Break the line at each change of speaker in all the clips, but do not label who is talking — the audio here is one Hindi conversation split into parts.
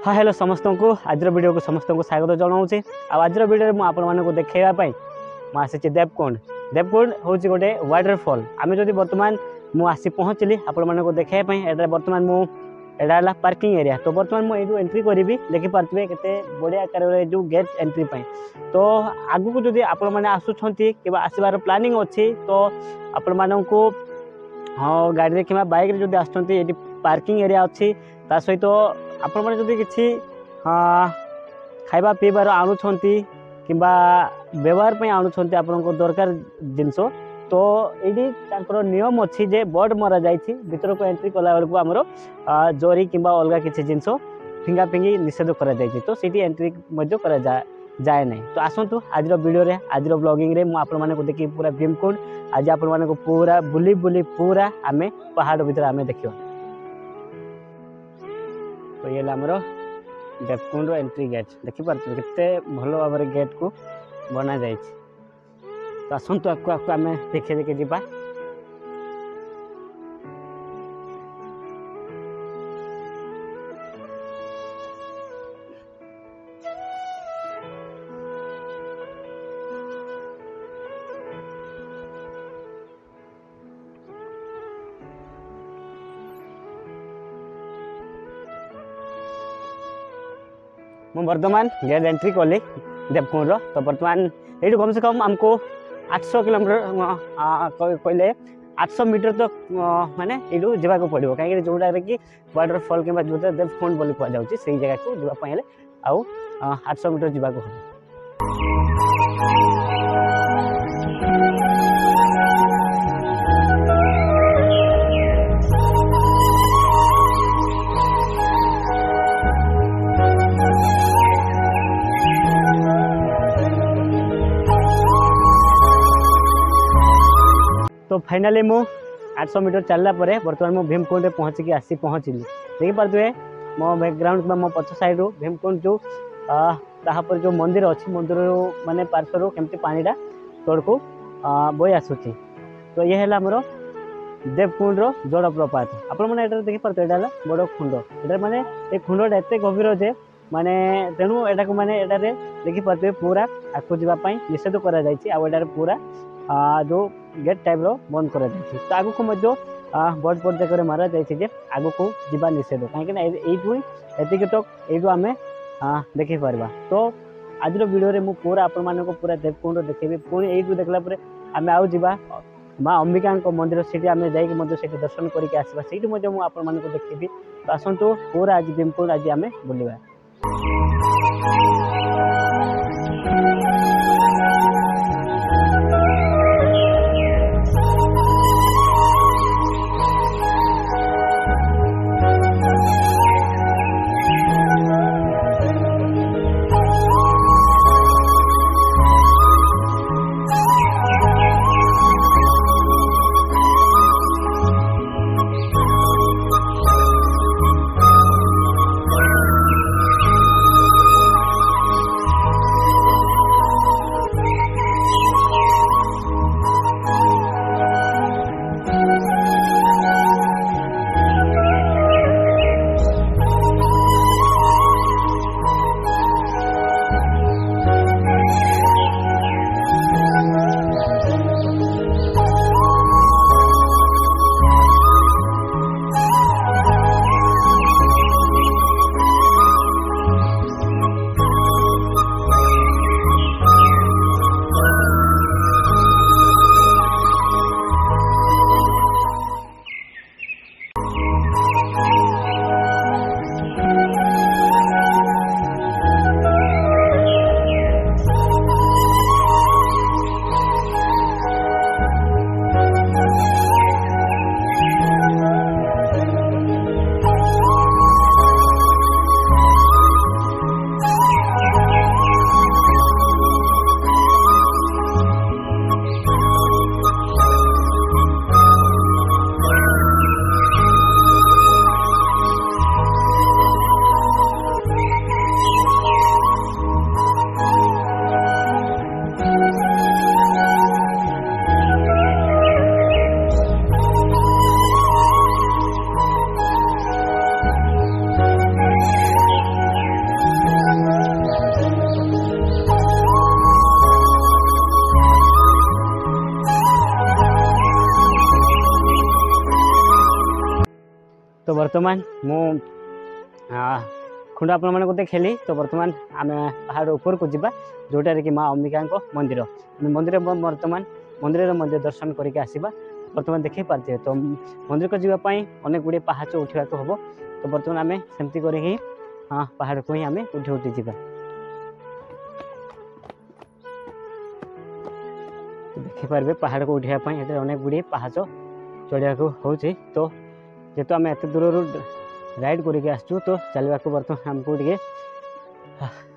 हाँ हेलो समस्त को आज वीडियो को समस्त को स्वागत जनाऊँगी। आज वीडियो में आपको देखाइवाई मुझे देवकुंड हूँ गोटे वाटरफॉल। आम जब बर्तमान मुझे पहुँचली आपको देखापी बर्तमान मुझे पार्किंग एरिया। तो बर्तमान मुझे एंट्री करी देखिपे केते बढ़िया आकार जो गेट एंट्री पाई। तो आगु को जब आपण मैंने कि आसबार प्लानिंग अच्छी तो आपण मानू हाँ गाड़ी कि बाइक जब आसुँच पार्किंग एरिया अच्छी ता सहित आपण मैंने जब किसी खाइबा पीबार आणुंट कि व्यवहार आणुंट आपण दरकार जिनस तो ये नियम अच्छी जे बोर्ड मरा जाइए भीतर को एंट्री कला बेलू आमर जरी कि अलग किसी जिनस फिंगा फिंगी निषेध करा जाइए तो सीटी एंट्री करा जाए नहीं। तो आसतु आज वीडियो रे आज ब्लॉगिंग रे मुझे देखी पूरा भीमकुंड आज आपको पूरा बुली बुली पूरा आमे पहाड़ भीतर आमे देखियो। तो ये आमर देवकुंड एंट्री गेट देखिपे केते भल भाव गेट को बना जाए। तो आसतु आपको आम देखे देखे जीवा। मैं बर्तमान गेट एंट्री कली देवकुंड। तो बर्तमान ये कम से कम आमको 800 किलोमीटर कहले 800 मीटर तक माने यू जावाक पड़ो कहीं जोटा कि वाटरफॉल कि जो देवकुंड बोली कहुँ से जगह को जावाई आउ 800 मीटर जावाक हम। तो फाइनाली मु 800 मीटर चलला परे बर्तमान मु भीमकुंड पहुँचिकी आसी पहुँचली देखिपे मो बैकग्राउंड मो पछ साइड भीमकुंड जो तापर जो मंदिर अच्छी मंदिर माने पार्श्वर केमती पानीटा तोड़ को बही आसूची। तो ये है आमर देवकुंड जलप्रपात आपने देखिपे यहाँ बड़ खुंड ये माने ये खुंडटा एत गभीर जे माने तेणु एटा को माने एटारे देखिपे पूरा आगू जावाई निषेध करा जायछि आ पूरा जो गेट टाइप रो बंद करा जायछि। तो आगु को मध्य बोर्ड बोर्ड जगह मारा जायछि आगु को जीवा निषेध कहीं एतिक तक यू आम देखी पार्बा। तो आज वीडियो रे मु पूरा आपण मानको पूरा देवकुंड देखेबी पुणी यू देखला परे आम आउ जीवा माँ अंबिका मंदिर से आम जाइए दर्शन करके आसवा से आपण मानको देखेबी। तो आसतु पूरा आज भीमकुंड आज आम बुलवा। तो बर्तमान मु खुंड आपण मानक देखेली। तो बर्तमान आम पहाड़ ऊपर को जीवा जोटार कि माँ अंबिका मंदिर मंदिर बर्तमान मंदिर मंदिर दर्शन करके आसवा। बर्तमान देखी पार्थे तो मंदिर को जीवाई अनेक गुड़े पहाच उठा हम। तो बर्तमान आम सेमती कर पहाड़ को ही आम उठी उठी जा। तो देखिपारे पहाड़ को उठापी अनेक गुड़े पहाच चढ़ा हो। तो जेहेतु आम एत दूर राइड करके आसचु तो चलवा को बर्तमान आमको टे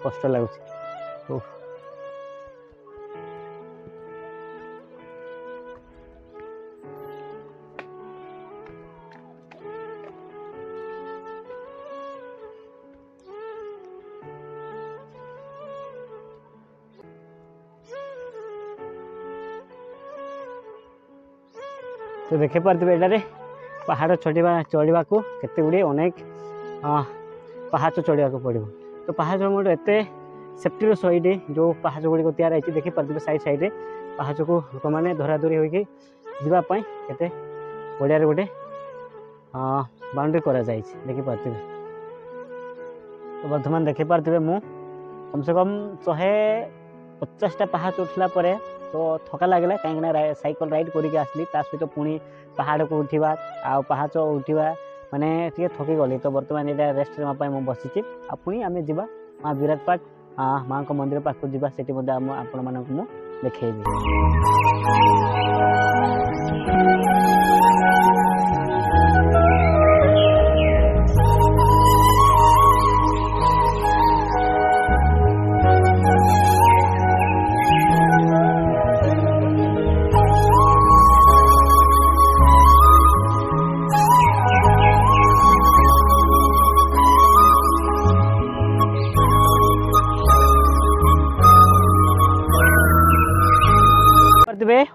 कष्ट लगुच। तो देखी पारे एटारे पहाड़ चढ़ा को केते गुड़े अनेक पहाच चढ़ा पड़ो। तो पहाच मोटे एत सेफ्टी सहित जो पहाच गुड़िक तैयार देखी पारे साइड साइड पहाच को लोक मैंने धराधरी होगी जीवाई के बढ़िया गोटे बाउंड्री करा देखी पारे। तो बर्तमान देखी पारे मु कम से कम 150टा पहाच उठला तो थका लगला कहीं साइकिल राइड करके आसली सहित पुणी पहाड़ को उठा आ पहाच उठा माने टे थकी गली। तो बर्तमान ये रेस्ट नापी बसी पुणी आम जा माँ विराटपाट माँ को मंदिर पाक जा से आपण मानक देखी।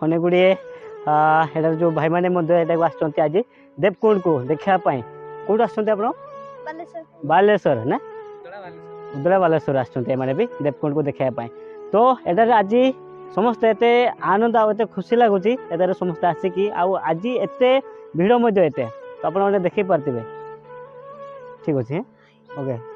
अनेक गुड़े एटार जो भाई मैंने आज देवकुंड को देखापी कौट आप बालेश्वर ना उदला बालेश्वर आसने भी देवकुंड को देखापी। तो एटार आज समस्त एत आनंद आते खुशी लगुच एटार समस्त आसिकी आज एत भिड़ एत तो आप देखी पारे ठीक अच्छे ओके।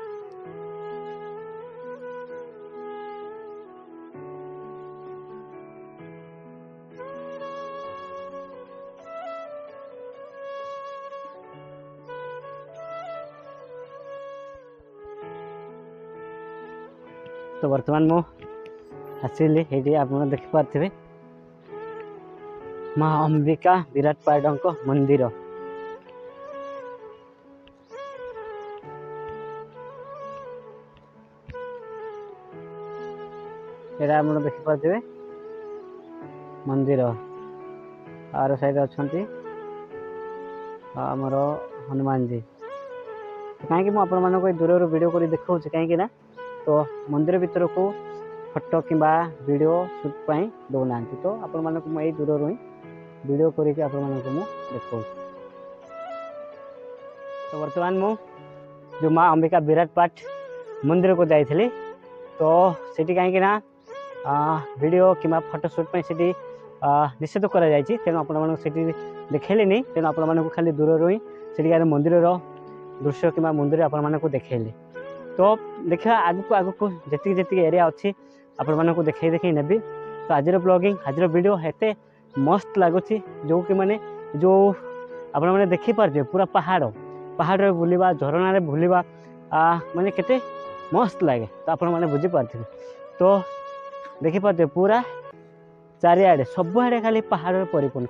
तो बर्तमान मु आसिली ये आप देखी पारे माँ अंबिका विराटपाट मंदिर। ये आप देखी पारे मंदिर आर साइड अच्छा आमर हनुमान जी। कहीं मुझे दूर वीडियो कर देखा कहीं तो मंदिर भीतर को फोटो कि वीडियो शूट पाई दौना। तो आपण मानक यही दूर ही वीडियो करके आपण मानक देखा। तो बर्तमान मु जो माँ अंबिका विराटपाट मंदिर को जाइली तो सेठी कहीं वीडियो कि फोटो शूट पाई सेठी निषेध करा तेणु आपण मानक सेठी देखली तेणु आपण मानक खाली दूर ही सेठिकार मंदिर दृश्य कि मंदिर आपण मानक देखली। तो देखा आगक आगक जी जी एरिया अच्छी आपण मानक देखी नेबी। तो आज ब्लॉगिंग आज वीडियो एते मस्त लगुच जो कि माने जो आपण माने देखी पारे पूरा पहाड़ पहाड़ बुलवा झरना बुलवा माने केते मस्त लगे। तो आपण माने बुझी पारे तो देखी पारे पूरा चारिआडे सबुआडे खाली पहाड़ परिपूर्ण।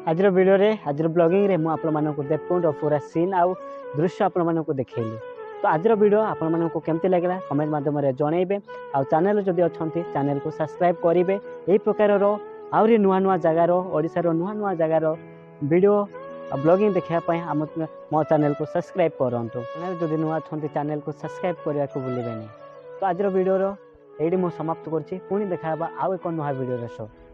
आज वीडियो रे आज ब्लॉगिंग रे मुझे आपको देवकुंड पूरा सीन आउ दृश्य आपको देखली। तो आज वीडियो आपको केमती लगे कमेंट माध्यम जनइबे आ चैनल जदि अच्छा चैनल को सब्सक्राइब करेंगे। यही प्रकार आहरी नुआ नुआ जगार ओडिशार नुआ नुआ जगार वीडियो ब्लॉगिंग देखापी मो चैनल को सब्सक्राइब करूँ। चैनल जदि नुआ अच्छा चैनल को सब्सक्राइब करने को भूलें। तो आज वीडियो ये मुझे समाप्त करुँची पुणी देखा आउ एक नुआ वीडियो सह।